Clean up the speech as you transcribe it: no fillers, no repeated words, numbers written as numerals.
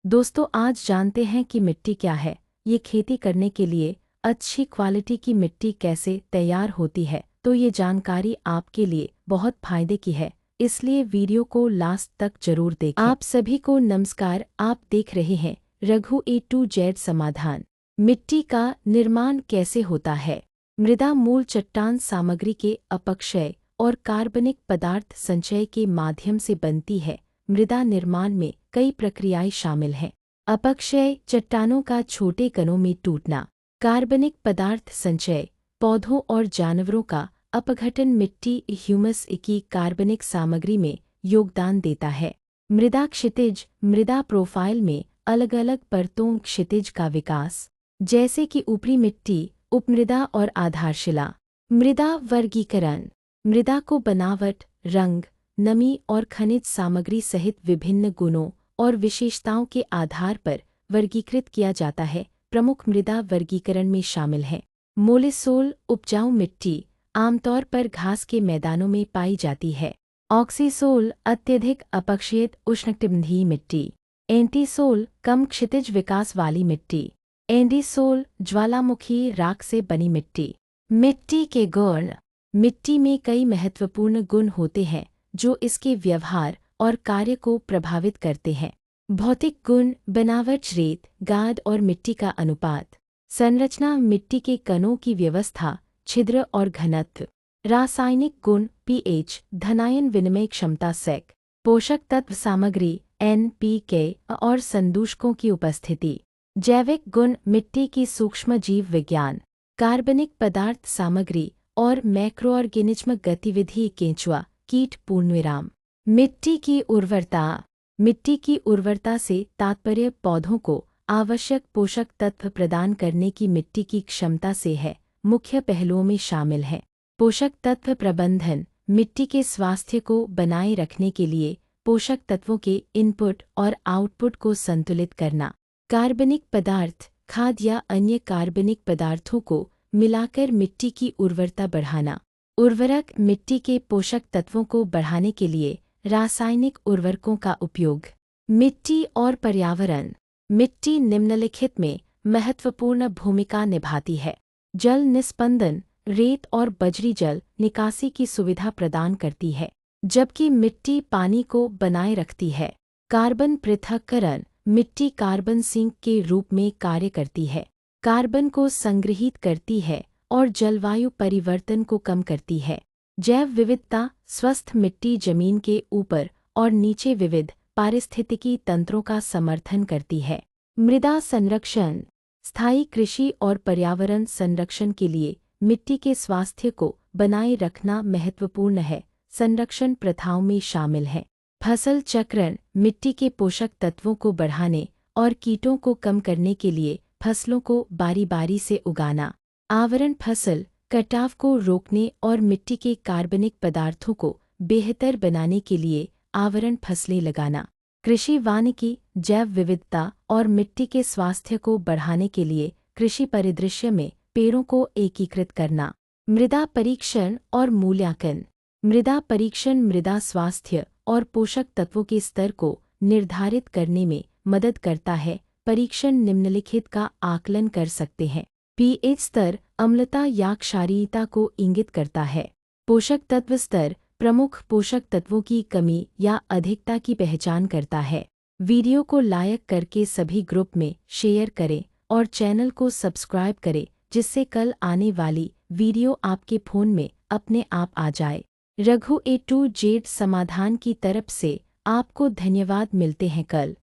दोस्तों आज जानते हैं कि मिट्टी क्या है, ये खेती करने के लिए अच्छी क्वालिटी की मिट्टी कैसे तैयार होती है। तो ये जानकारी आपके लिए बहुत फायदे की है, इसलिए वीडियो को लास्ट तक जरूर देखें। आप सभी को नमस्कार। आप देख रहे हैं रघु A to Z समाधान। मिट्टी का निर्माण कैसे होता है। मृदा मूल चट्टान सामग्री के अपक्षय और कार्बनिक पदार्थ संचय के माध्यम से बनती है। मृदा निर्माण में कई प्रक्रियाएं शामिल हैं। अपक्षय चट्टानों का छोटे कणों में टूटना, कार्बनिक पदार्थ संचय पौधों और जानवरों का अपघटन मिट्टी ह्यूमस की कार्बनिक सामग्री में योगदान देता है। मृदा क्षितिज मृदा प्रोफाइल में अलग अलग परतों क्षितिज का विकास, जैसे कि ऊपरी मिट्टी, उपमृदा और आधारशिला। मृदा वर्गीकरण मृदा को बनावट, रंग, नमी और खनिज सामग्री सहित विभिन्न गुणों और विशेषताओं के आधार पर वर्गीकृत किया जाता है। प्रमुख मृदा वर्गीकरण में शामिल हैं मोलिसोल उपजाऊ मिट्टी, आमतौर पर घास के मैदानों में पाई जाती है। ऑक्सीसोल अत्यधिक अपक्षयित उष्णकटिबंधीय मिट्टी। एंटीसोल कम क्षितिज विकास वाली मिट्टी। एंडीसोल ज्वालामुखी राख से बनी मिट्टी। मिट्टी के गुण मिट्टी में कई महत्वपूर्ण गुण होते हैं जो इसके व्यवहार और कार्य को प्रभावित करते हैं। भौतिक गुण बनावट, रेत, गाद और मिट्टी का अनुपात। संरचना मिट्टी के कणों की व्यवस्था, छिद्र और घनत्व। रासायनिक गुण pH, धनायन विनिमय क्षमता सेक। पोषक तत्व सामग्री NPK और संदूषकों की उपस्थिति। जैविक गुण मिट्टी की सूक्ष्म जीव विज्ञान, कार्बनिक पदार्थ सामग्री और मैक्रोऑर्गेनिज्म गतिविधि केंचुआ कीट पूर्णविराम। मिट्टी की उर्वरता मिट्टी की उर्वरता से तात्पर्य पौधों को आवश्यक पोषक तत्व प्रदान करने की मिट्टी की क्षमता से है। मुख्य पहलुओं में शामिल हैं पोषक तत्व प्रबंधन, मिट्टी के स्वास्थ्य को बनाए रखने के लिए पोषक तत्वों के इनपुट और आउटपुट को संतुलित करना। कार्बनिक पदार्थ, खाद या अन्य कार्बनिक पदार्थों को मिलाकर मिट्टी की उर्वरता बढ़ाना। उर्वरक मिट्टी के पोषक तत्वों को बढ़ाने के लिए रासायनिक उर्वरकों का उपयोग। मिट्टी और पर्यावरण मिट्टी निम्नलिखित में महत्वपूर्ण भूमिका निभाती है। जल निस्पंदन, रेत और बजरी जल निकासी की सुविधा प्रदान करती है, जबकि मिट्टी पानी को बनाए रखती है। कार्बन पृथक्करण मिट्टी कार्बन सिंक के रूप में कार्य करती है, कार्बन को संग्रहीत करती है और जलवायु परिवर्तन को कम करती है। जैव विविधता स्वस्थ मिट्टी जमीन के ऊपर और नीचे विविध पारिस्थितिकी तंत्रों का समर्थन करती है। मृदा संरक्षण स्थायी कृषि और पर्यावरण संरक्षण के लिए मिट्टी के स्वास्थ्य को बनाए रखना महत्वपूर्ण है। संरक्षण प्रथाओं में शामिल है फसल चक्रण, मिट्टी के पोषक तत्वों को बढ़ाने और कीटों को कम करने के लिए फसलों को बारी बारी से उगाना। आवरण फसल, कटाव को रोकने और मिट्टी के कार्बनिक पदार्थों को बेहतर बनाने के लिए आवरण फसलें लगाना। कृषि वानिकी, जैव विविधता और मिट्टी के स्वास्थ्य को बढ़ाने के लिए कृषि परिदृश्य में पेड़ों को एकीकृत करना। मृदा परीक्षण और मूल्यांकन मृदा परीक्षण मृदा स्वास्थ्य और पोषक तत्वों के स्तर को निर्धारित करने में मदद करता है। परीक्षण निम्नलिखित का आकलन कर सकते हैं। pH स्तर अम्लता या क्षारीयता को इंगित करता है। पोषक तत्व स्तर प्रमुख पोषक तत्वों की कमी या अधिकता की पहचान करता है। वीडियो को लाइक करके सभी ग्रुप में शेयर करें और चैनल को सब्सक्राइब करें, जिससे कल आने वाली वीडियो आपके फ़ोन में अपने आप आ जाए। रघु A to Z समाधान की तरफ से आपको धन्यवाद। मिलते हैं कल।